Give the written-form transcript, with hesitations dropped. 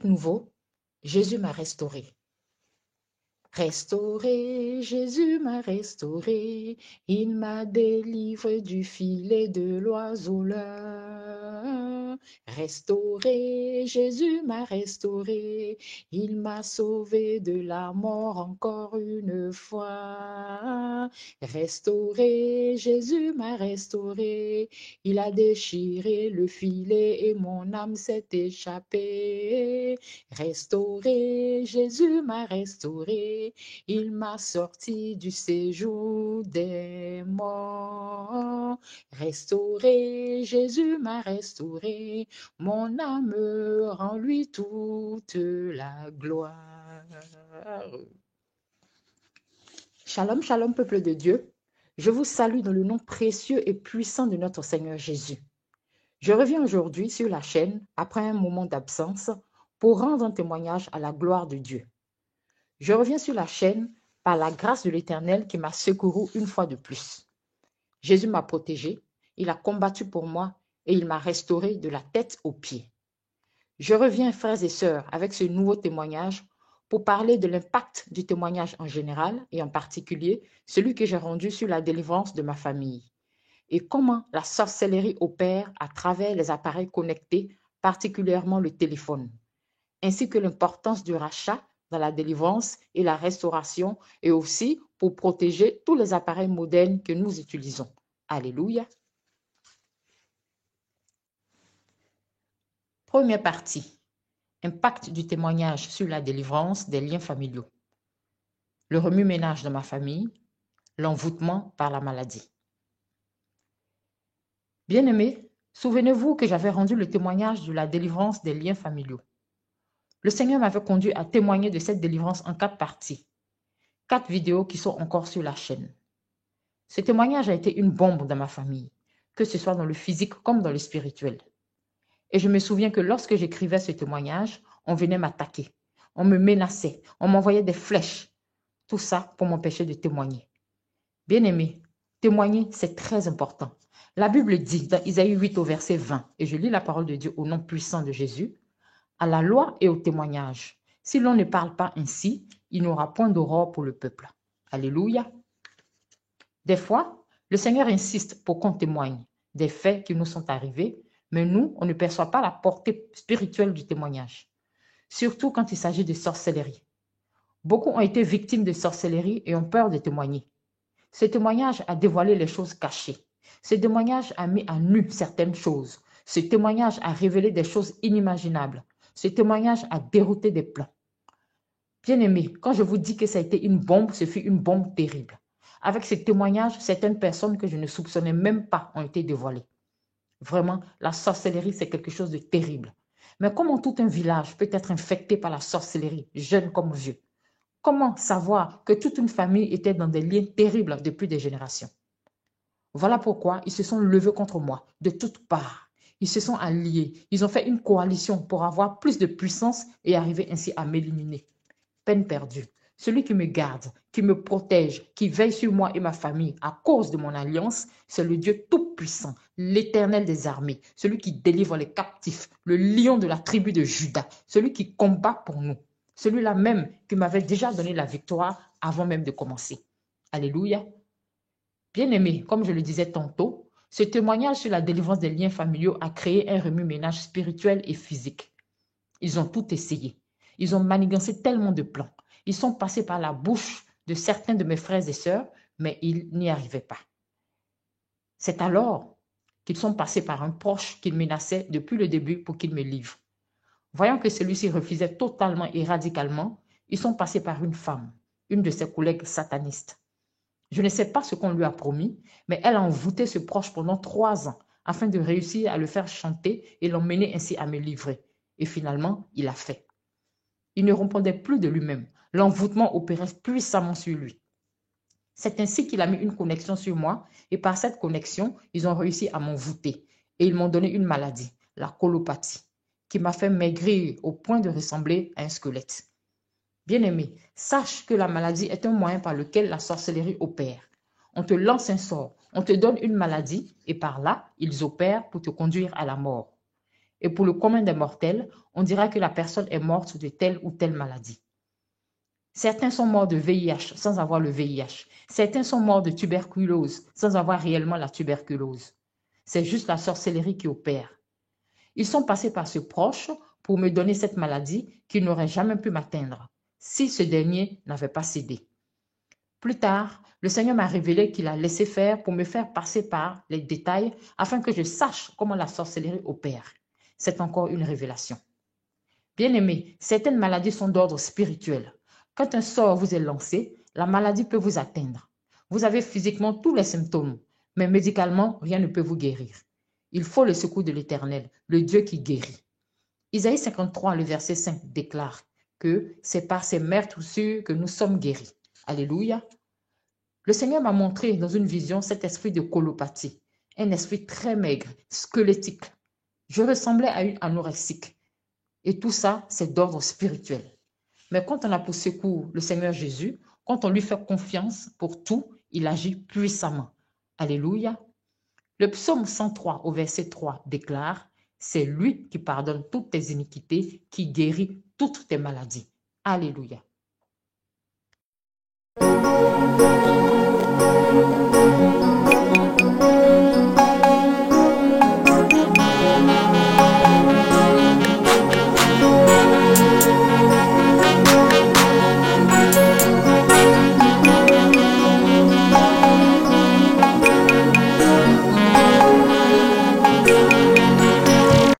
Cantique nouveau, Jésus m'a restauré. Restauré, Jésus m'a restauré, il m'a délivré du filet de l'oiseleur. Restauré, Jésus m'a restauré, il m'a sauvé de la mort encore une fois. Restauré, Jésus m'a restauré, il a déchiré le filet et mon âme s'est échappée. Restauré, Jésus m'a restauré, il m'a sorti du séjour des morts. Restauré, Jésus m'a restauré, mon âme rend lui toute la gloire. Shalom, shalom, peuple de Dieu. Je vous salue dans le nom précieux et puissant de notre Seigneur Jésus. Je reviens aujourd'hui sur la chaîne après un moment d'absence pour rendre un témoignage à la gloire de Dieu. Je reviens sur la chaîne par la grâce de l'Éternel qui m'a secouru une fois de plus. Jésus m'a protégé, il a combattu pour moi et il m'a restauré de la tête aux pieds. Je reviens, frères et sœurs, avec ce nouveau témoignage pour parler de l'impact du témoignage en général et en particulier celui que j'ai rendu sur la délivrance de ma famille et comment la sorcellerie opère à travers les appareils connectés, particulièrement le téléphone, ainsi que l'importance du rachat dans la délivrance et la restauration et aussi pour protéger tous les appareils modernes que nous utilisons. Alléluia. Première partie. Impact du témoignage sur la délivrance des liens familiaux. Le remue-ménage dans ma famille, l'envoûtement par la maladie. Bien-aimés, souvenez-vous que j'avais rendu le témoignage de la délivrance des liens familiaux. Le Seigneur m'avait conduit à témoigner de cette délivrance en 4 parties. 4 vidéos qui sont encore sur la chaîne. Ce témoignage a été une bombe dans ma famille, que ce soit dans le physique comme dans le spirituel. Et je me souviens que lorsque j'écrivais ce témoignage, on venait m'attaquer, on me menaçait, on m'envoyait des flèches. Tout ça pour m'empêcher de témoigner. Bien-aimés, témoigner, c'est très important. La Bible dit dans Isaïe 8 au verset 20, et je lis la parole de Dieu au nom puissant de Jésus, à la loi et au témoignage. Si l'on ne parle pas ainsi, il n'y aura point d'aurore pour le peuple. Alléluia. Des fois, le Seigneur insiste pour qu'on témoigne des faits qui nous sont arrivés, mais nous, on ne perçoit pas la portée spirituelle du témoignage, surtout quand il s'agit de sorcellerie. Beaucoup ont été victimes de sorcellerie et ont peur de témoigner. Ce témoignage a dévoilé les choses cachées. Ce témoignage a mis à nu certaines choses. Ce témoignage a révélé des choses inimaginables. Ce témoignage a dérouté des plans. Bien-aimés, quand je vous dis que ça a été une bombe, ce fut une bombe terrible. Avec ce témoignage, certaines personnes que je ne soupçonnais même pas ont été dévoilées. Vraiment, la sorcellerie, c'est quelque chose de terrible. Mais comment tout un village peut être infecté par la sorcellerie, jeune comme vieux? Comment savoir que toute une famille était dans des liens terribles depuis des générations? Voilà pourquoi ils se sont levés contre moi de toutes parts. Ils se sont alliés. Ils ont fait une coalition pour avoir plus de puissance et arriver ainsi à m'éliminer. Peine perdue. Celui qui me garde, qui me protège, qui veille sur moi et ma famille à cause de mon alliance, c'est le Dieu Tout-Puissant, l'Éternel des armées, celui qui délivre les captifs, le lion de la tribu de Juda, celui qui combat pour nous, celui-là même qui m'avait déjà donné la victoire avant même de commencer. Alléluia. Bien-aimé, comme je le disais tantôt, ce témoignage sur la délivrance des liens familiaux a créé un remue-ménage spirituel et physique. Ils ont tout essayé. Ils ont manigancé tellement de plans. Ils sont passés par la bouche de certains de mes frères et sœurs, mais ils n'y arrivaient pas. C'est alors qu'ils sont passés par un proche qu'ils menaçaient depuis le début pour qu'il me livre. Voyant que celui-ci refusait totalement et radicalement, ils sont passés par une femme, une de ses collègues satanistes. Je ne sais pas ce qu'on lui a promis, mais elle a envoûté ce proche pendant 3 ans afin de réussir à le faire chanter et l'emmener ainsi à me livrer. Et finalement, il a fait. Il ne répondait plus de lui-même. L'envoûtement opérait puissamment sur lui. C'est ainsi qu'il a mis une connexion sur moi et par cette connexion, ils ont réussi à m'envoûter. Et ils m'ont donné une maladie, la colopathie, qui m'a fait maigrir au point de ressembler à un squelette. Bien-aimé, sache que la maladie est un moyen par lequel la sorcellerie opère. On te lance un sort, on te donne une maladie et par là, ils opèrent pour te conduire à la mort. Et pour le commun des mortels, on dira que la personne est morte de telle ou telle maladie. Certains sont morts de VIH sans avoir le VIH. Certains sont morts de tuberculose sans avoir réellement la tuberculose. C'est juste la sorcellerie qui opère. Ils sont passés par ce proche pour me donner cette maladie qui n'aurait jamais pu m'atteindre si ce dernier n'avait pas cédé. Plus tard, le Seigneur m'a révélé qu'il a laissé faire pour me faire passer par les détails afin que je sache comment la sorcellerie opère. C'est encore une révélation. Bien-aimés, certaines maladies sont d'ordre spirituel. Quand un sort vous est lancé, la maladie peut vous atteindre. Vous avez physiquement tous les symptômes, mais médicalement, rien ne peut vous guérir. Il faut le secours de l'Éternel, le Dieu qui guérit. Isaïe 53, le verset 5 déclare que c'est par ses meurtrissures que nous sommes guéris. Alléluia. Le Seigneur m'a montré dans une vision cet esprit de colopathie, un esprit très maigre, squelettique. Je ressemblais à une anorexique. Et tout ça, c'est d'ordre spirituel. Mais quand on a pour secours le Seigneur Jésus, quand on lui fait confiance pour tout, il agit puissamment. Alléluia. Le psaume 103 au verset 3 déclare, c'est lui qui pardonne toutes tes iniquités, qui guérit toutes tes maladies. Alléluia.